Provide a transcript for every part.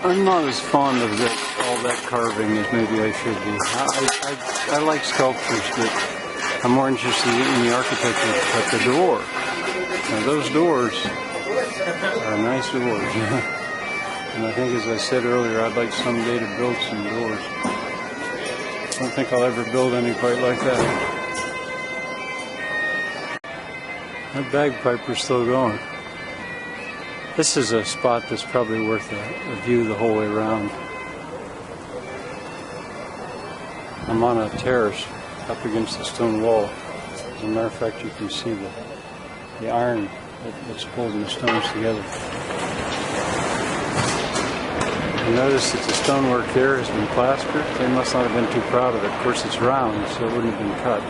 I'm not as fond of all that carving as maybe I should be. I like sculptures, but I'm more interested in the architecture. But the door, now those doors are nice doors. And I think, as I said earlier, I'd like someday to build some doors. I don't think I'll ever build any quite like that. That bagpiper's still going. This is a spot that's probably worth a view the whole way around. I'm on a terrace up against the stone wall. As a matter of fact, you can see the iron that's holding the stones together. You notice that the stonework there has been plastered. They must not have been too proud of it. Of course, it's round, so it wouldn't have been cut.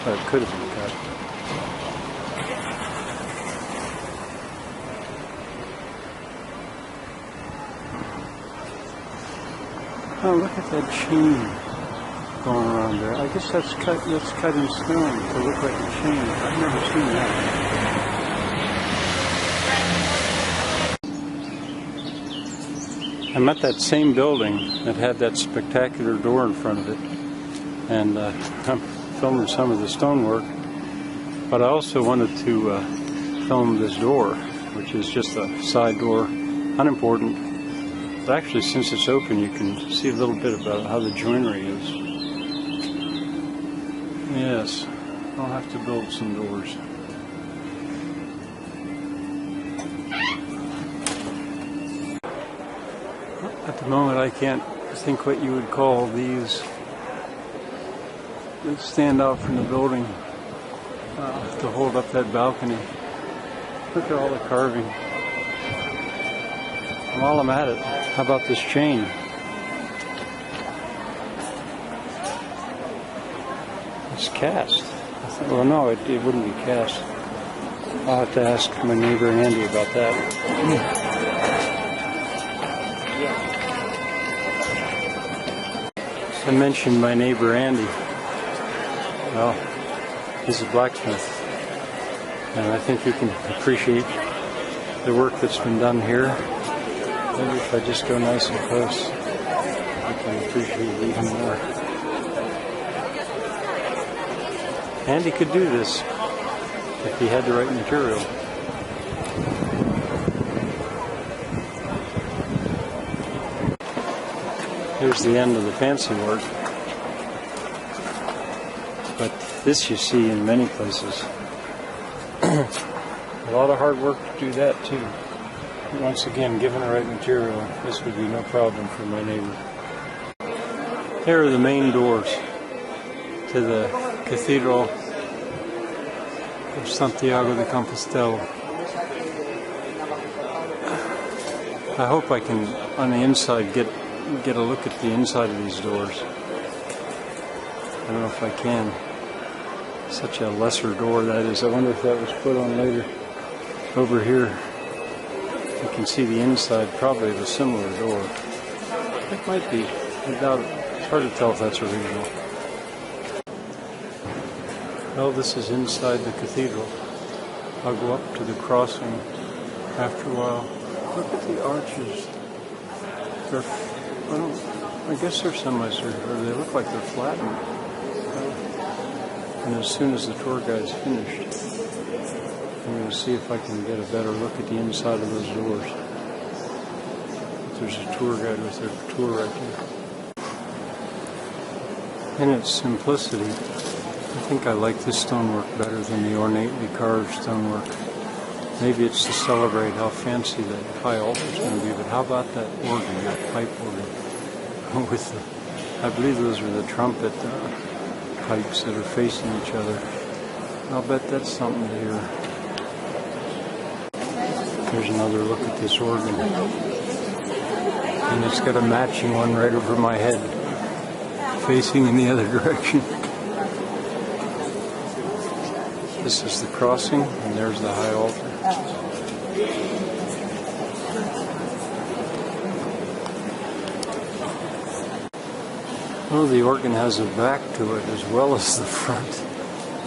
But it could have been cut. Oh, look at that chain going around there. I guess that's cut in stone to look like a chain. I've never seen that. I'm at that same building that had that spectacular door in front of it. And I'm filming some of the stonework. But I also wanted to film this door, which is just a side door, unimportant. But actually, since it's open, you can see a little bit about how the joinery is. Yes, I'll have to build some doors. At the moment, I can't think what you would call these that stand out from the building to hold up that balcony. Look at all the carving. And while I'm at it, how about this chain? It's cast. Well, no, it wouldn't be cast. I'll have to ask my neighbor Andy about that. I mentioned my neighbor Andy. Well, he's a blacksmith. And I think you can appreciate the work that's been done here. Maybe if I just go nice and close, I can appreciate it even more. Andy could do this if he had the right material. Here's the end of the fancy work. But this you see in many places. A lot of hard work to do that too. Once again, given the right material, this would be no problem for my neighbor. Here are the main doors to the Cathedral of Santiago de Compostela. I hope I can, on the inside, get a look at the inside of these doors. I don't know if I can. Such a lesser door that is. I wonder if that was put on later. Over here, you can see the inside, probably of a similar door. It might be. I doubt it. It's hard to tell if that's original. Well, this is inside the cathedral. I'll go up to the crossing after a while. Look at the arches. I guess they're semi-circular. They look like they're flattened. And as soon as the tour guide's finished, I'm going to see if I can get a better look at the inside of those doors. There's a tour guide with their tour right there. In its simplicity, I think I like this stonework better than the ornately carved stonework. Maybe it's to celebrate how fancy that high altar is going to be, but how about that organ, that pipe organ? With the, I believe those are the trumpet pipes that are facing each other. I'll bet that's something to hear. There's another look at this organ. And it's got a matching one right over my head, facing in the other direction. This is the crossing, and there's the high altar. Oh, the organ has a back to it as well as the front.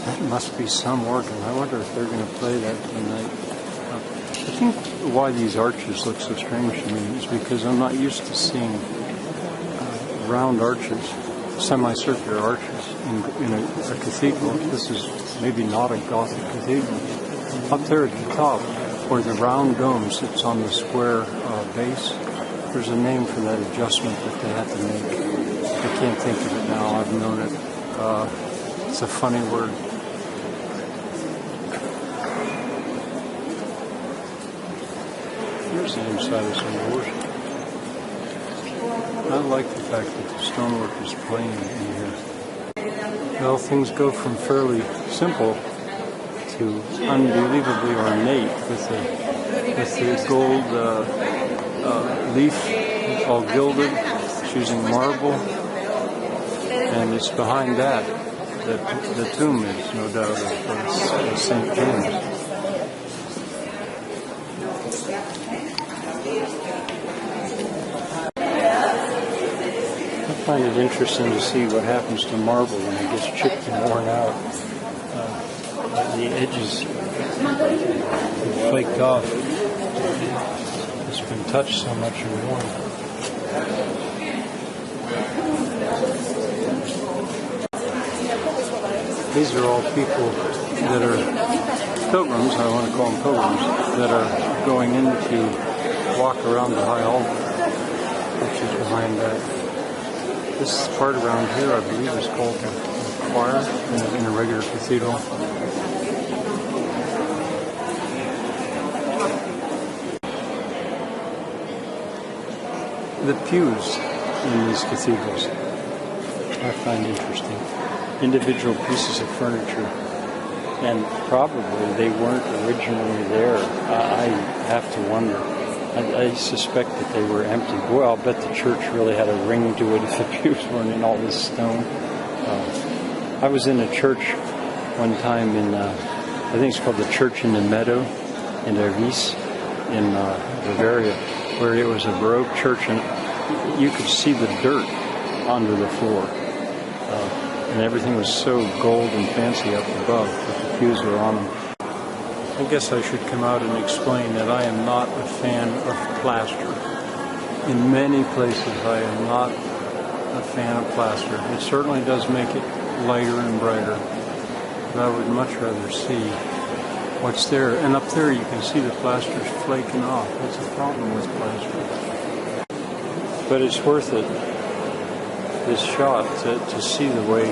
That must be some organ. I wonder if they're going to play that tonight. think why these arches look so strange to me is because I'm not used to seeing round arches, semicircular arches in a cathedral. This is maybe not a Gothic cathedral. Up there at the top, where the round dome sits on the square base, there's a name for that adjustment that they had to make. I can't think of it now. I've known it. It's a funny word. Here's the inside of some doors. I like the fact that the stonework is plain in here. Well, things go from fairly simple to unbelievably ornate with the gold leaf all gilded. It's using marble, and it's behind that the tomb is, no doubt, of St. James. I find it interesting to see what happens to marble when it gets chipped and worn out. The edges are flaked off. It's been touched so much and worn. These are all people that are pilgrims, I want to call them pilgrims, that are going in to walk around the high altar, which is behind that. This part around here, I believe, is called the choir in a regular cathedral. The pews in these cathedrals I find interesting. Individual pieces of furniture, and probably they weren't originally there. I have to wonder. I suspect that they were empty. Boy, I'll bet the church really had a ring to it if the pews weren't in all this stone. I was in a church one time in, I think it's called the Church in the Meadow in Erwies in Bavaria, where it was a Baroque church, and you could see the dirt under the floor. And everything was so gold and fancy up above, but the pews were on them. I guess I should come out and explain that I am not a fan of plaster. In many places, I am not a fan of plaster. It certainly does make it lighter and brighter, but I would much rather see what's there. And up there, you can see the plaster's flaking off. That's a problem with plaster. But it's worth it, this shot, to see the way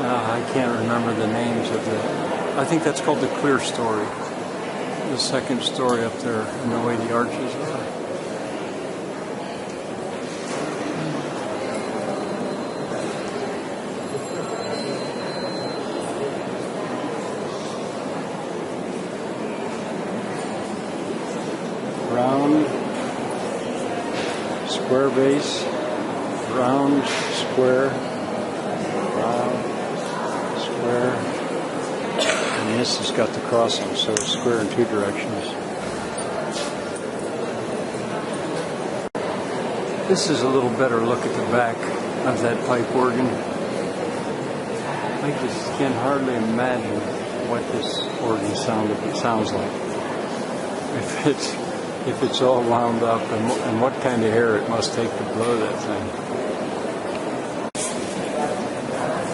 I can't remember the names of I think that's called the clear story. The second story up there, and the way the arches are. Round, square base, round, square, round, square. And this has got the crossing, so it's square in two directions. This is a little better look at the back of that pipe organ. I just can hardly imagine what this organ sounds like. If it's all wound up, and what kind of hair it must take to blow that thing.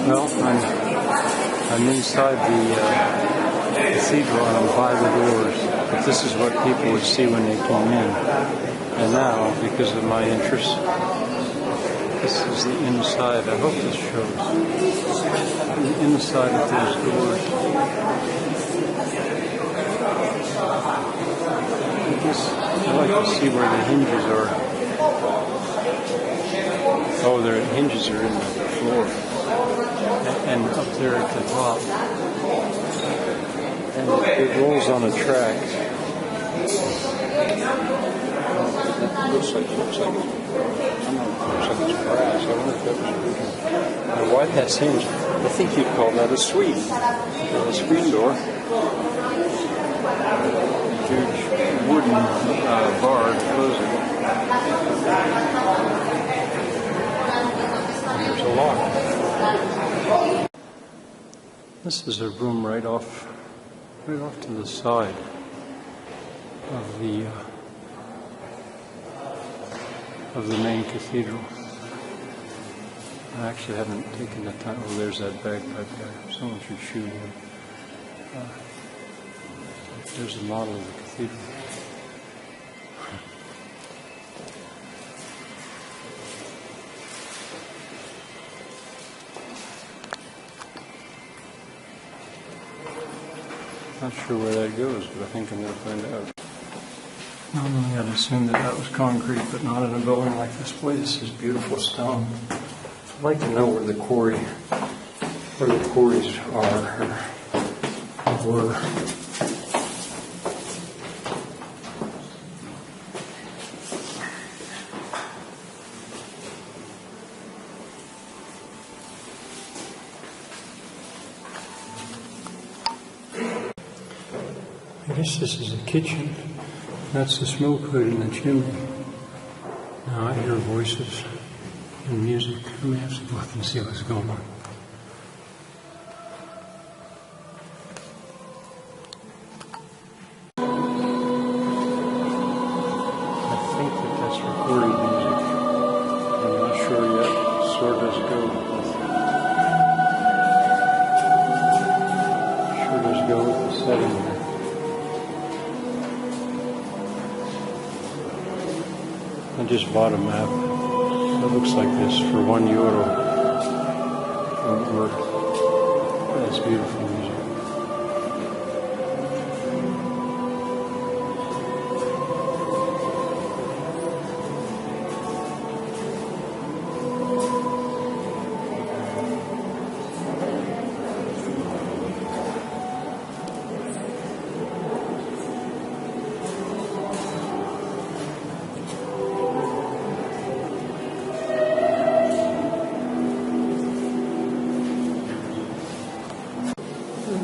Well, I'm inside the cathedral and I'm by the doors, but this is what people would see when they came in. And now, because of my interest, this is the inside. I hope this shows the inside of those doors. I like to see where the hinges are. Oh, the hinges are in the floor. And up there at the top. And it rolls on a track. It looks like it's brass. I wonder if that was original. Now, why that's hinged? I think you'd call that a screen. A screen door. Huge wooden bar to close it. And there's a lock. This is a room right off right off to the side of the main cathedral. I actually haven't taken the time. Oh, there's that bagpipe guy. Someone should shoot him. There's a model of the cathedral. Not sure where that goes, but I think I'm going to find out. Normally I'd assume that was concrete, but not in a building like this. Boy, this is beautiful stone. I'd like to know where the quarries are, or were. I guess this is a kitchen. That's the smoke hood in the chimney. Now I hear voices and music. I may have to go up and see what's going on. I think that's recording music. I'm not sure yet. Sure does go with the setting here. I just bought a map that looks like this for €1 from work. That's beautiful music.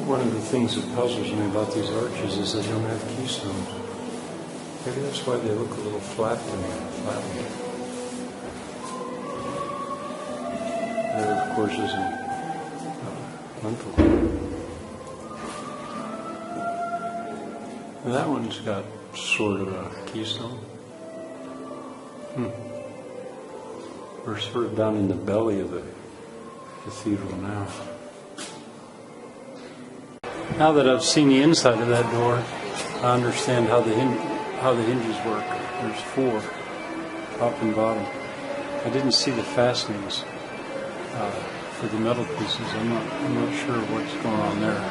One of the things that puzzles me about these arches is they don't have keystones. Maybe that's why they look a little flat to me. Flattened. There, of course, is a lintel. And that one's got sort of a keystone. We're sort of down in the belly of the cathedral now. Now that I've seen the inside of that door, I understand how the hinges work. There's 4, top and bottom. I didn't see the fastenings for the metal pieces. I'm not sure what's going on there.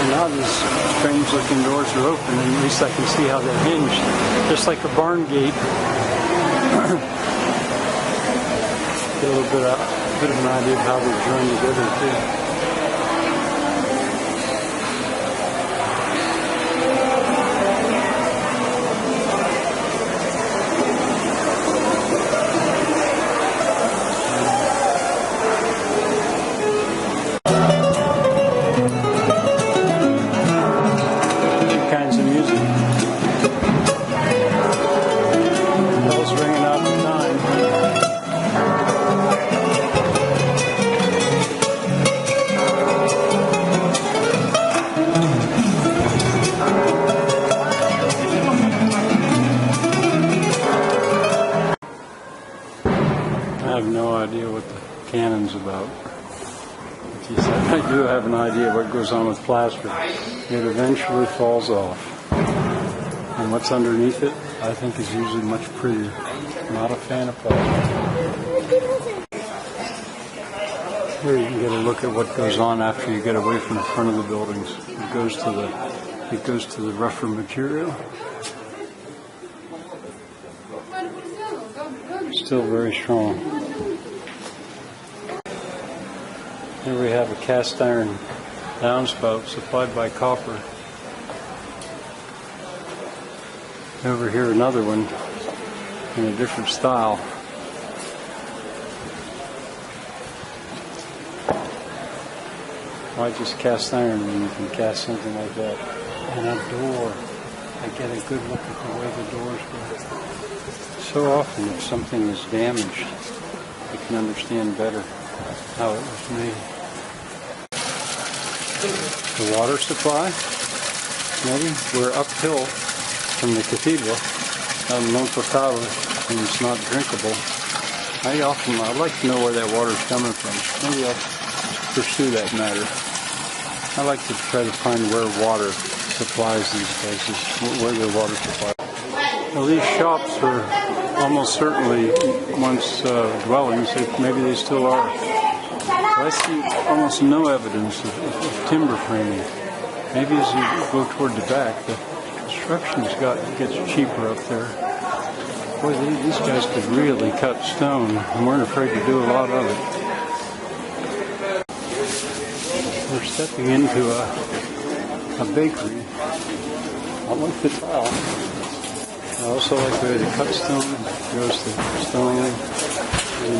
And now these strange-looking doors are open, and at least I can see how they're hinged, just like a barn gate. Get a little bit of an idea of how they're joined together too. Two kinds of music. Bells ringing out the time. I have no idea what the canon's about. I do have an idea what goes on with plaster. It eventually falls off. And what's underneath it, I think, is usually much prettier. Not a fan of plaster. Here you can get a look at what goes on after you get away from the front of the buildings. It goes to the rougher material. Still very strong. Here we have a cast iron downspout supplied by copper. Over here another one in a different style. Why just cast iron when you can cast something like that? And a door. I get a good look at the way the doors go. So often if something is damaged, like can understand better how it was made. The water supply, maybe we're uphill from the cathedral, non potable, and it's not drinkable. I'd like to know where that water's coming from. Maybe I'll pursue that matter. I like to try to find where water supplies these places, where their water supplies. Well, these shops were almost certainly once dwellings. Maybe they still are. But I see almost no evidence of timber framing. Maybe as you go toward the back, the construction's gets cheaper up there. Boy, these guys could really cut stone and weren't afraid to do a lot of it. We're stepping into a bakery. I like the tile. I also like the way they cut stone. It goes to stone, and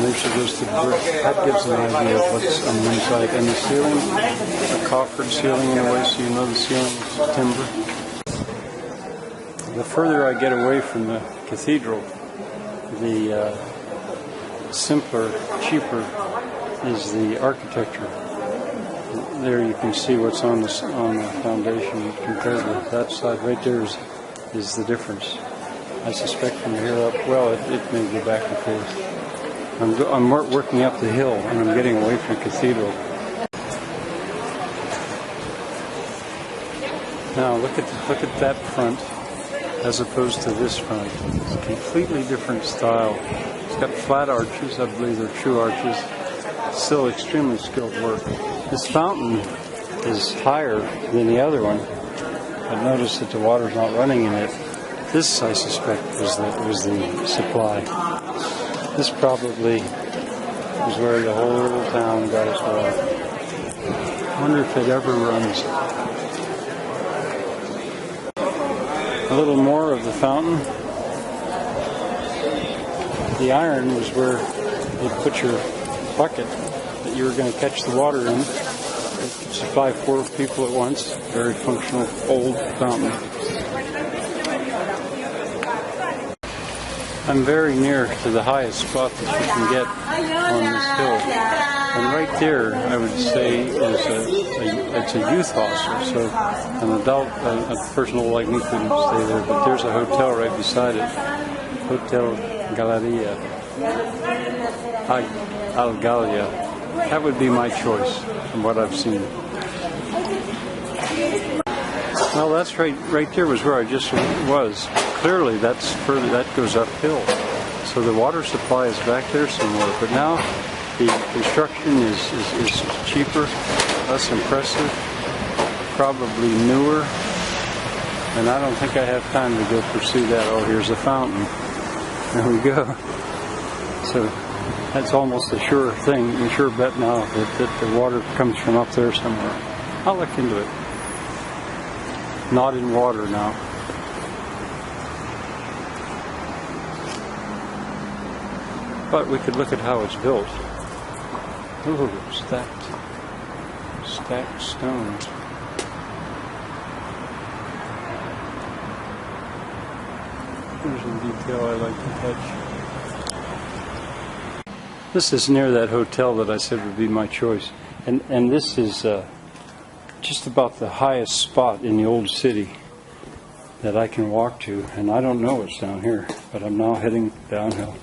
then she goes to brick. That gives an idea of what's on the inside. And the ceiling, a coffered ceiling in a way, so you know the ceiling is timber. The further I get away from the cathedral, the simpler, cheaper is the architecture. There you can see what's on the foundation compared with that side. Right there is the difference. I suspect from here up, well, it may go back and forth. I'm working up the hill and I'm getting away from the cathedral. Now look at that front as opposed to this front. It's a completely different style. It's got flat arches, I believe they're true arches. Still extremely skilled work. This fountain is higher than the other one. I've noticed that the water's not running in it. This, I suspect, was the supply. This probably was where the whole little town got its water. I wonder if it ever runs. A little more of the fountain. The iron was where you put your bucket that you were going to catch the water in. It could supply 4 people at once. Very functional old fountain. I'm very near to the highest spot that you can get on this hill. And right there, I would say, it's a youth hostel. So an adult, a person old like me couldn't stay there. But there's a hotel right beside it. Hotel Galleria. Algalia. That would be my choice from what I've seen. Well, that's right there was where I just was. Clearly, that's further. That goes uphill. So the water supply is back there somewhere. But now the construction is cheaper, less impressive, probably newer. And I don't think I have time to go pursue that. Oh, here's a fountain. There we go. So that's almost a sure thing, a sure bet now that the water comes from up there somewhere. I'll look into it. Not in water now. But we could look at how it's built. Ooh, stacked stones. There's a detail I like to touch. This is near that hotel that I said would be my choice. And this is just about the highest spot in the old city that I can walk to. And I don't know what's down here, but I'm now heading downhill.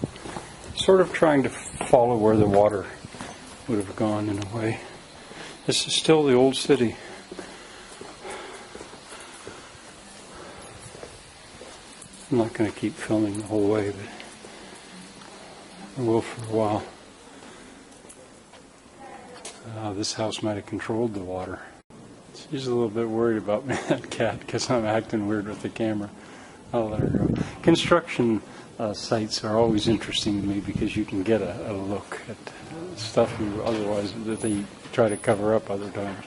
Sort of trying to follow where the water would have gone in a way. This is still the old city. I'm not going to keep filming the whole way, but I will for a while. This house might have controlled the water. She's a little bit worried about me, that cat, because I'm acting weird with the camera. I'll let her go. Construction sites are always interesting to me because you can get a look at stuff you otherwise that they try to cover up other times.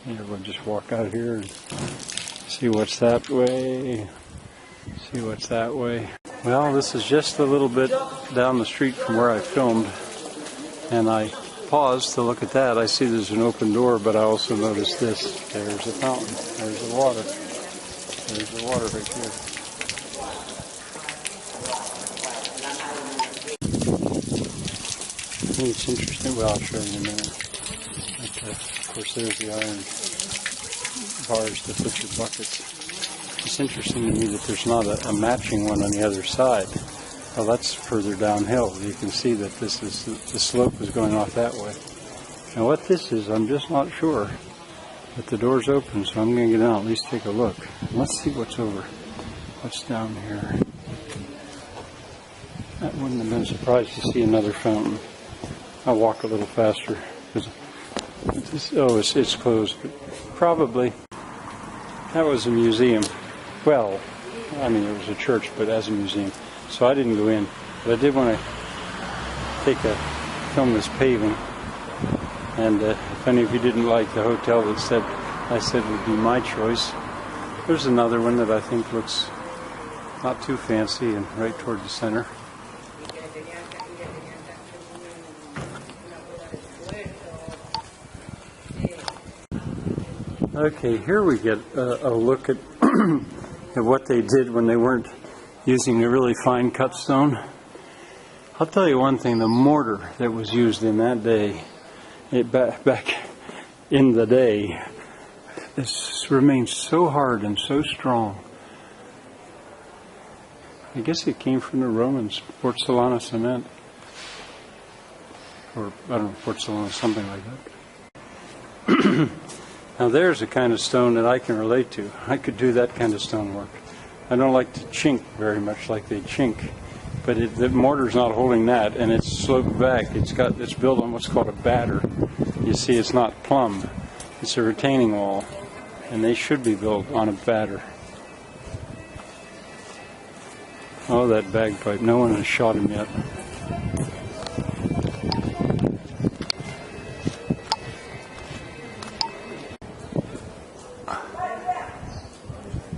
Here, we'll just walk out here and see what's that way. See what's that way. Well, this is just a little bit down the street from where I filmed, and I paused to look at that. I see there's an open door, but I also noticed this. There's a fountain. There's the water. There's the water right here. think it's interesting. Well, I'll show you in a minute. But, of course, there's the iron bars to put your buckets. It's interesting to me that there's not a matching one on the other side. Well, that's further downhill. You can see that this is the slope is going off that way. Now, what this is, I'm just not sure. But the door's open, so I'm going to get out, at least take a look. Let's see what's down here. I wouldn't have been surprised to see another fountain. I'll walk a little faster. It's closed, but probably that was a museum. Well, I mean, it was a church, but as a museum. So I didn't go in. But I did want to film this paving. And if any of you didn't like the hotel that I said would be my choice, there's another one that I think looks not too fancy and right toward the center. Okay, here we get a look at, at what they did when they weren't using the really fine cut stone. I'll tell you one thing, the mortar that was used in that day, back in the day, this remains so hard and so strong. I guess it came from the Romans, porcellana cement. Or, I don't know, porcellana, something like that. Now there's the kind of stone that I can relate to. I could do that kind of stonework. I don't like to chink very much like they chink, but the mortar's not holding that, and it's sloped back. It's built on what's called a batter. You see, it's not plumb. It's a retaining wall, and they should be built on a batter. Oh, that bagpipe. No one has shot him yet.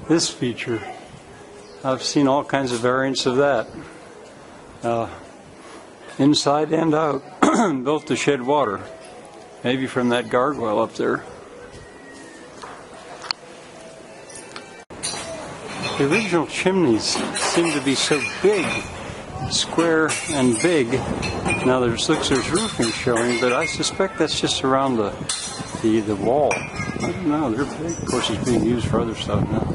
This feature, I've seen all kinds of variants of that. Inside and out, built to shed water. Maybe from that gargoyle up there. The original chimneys seem to be so big, square and big. Now there's roofing showing, but I suspect that's just around the wall. I don't know, they're big. Of course, it's being used for other stuff now.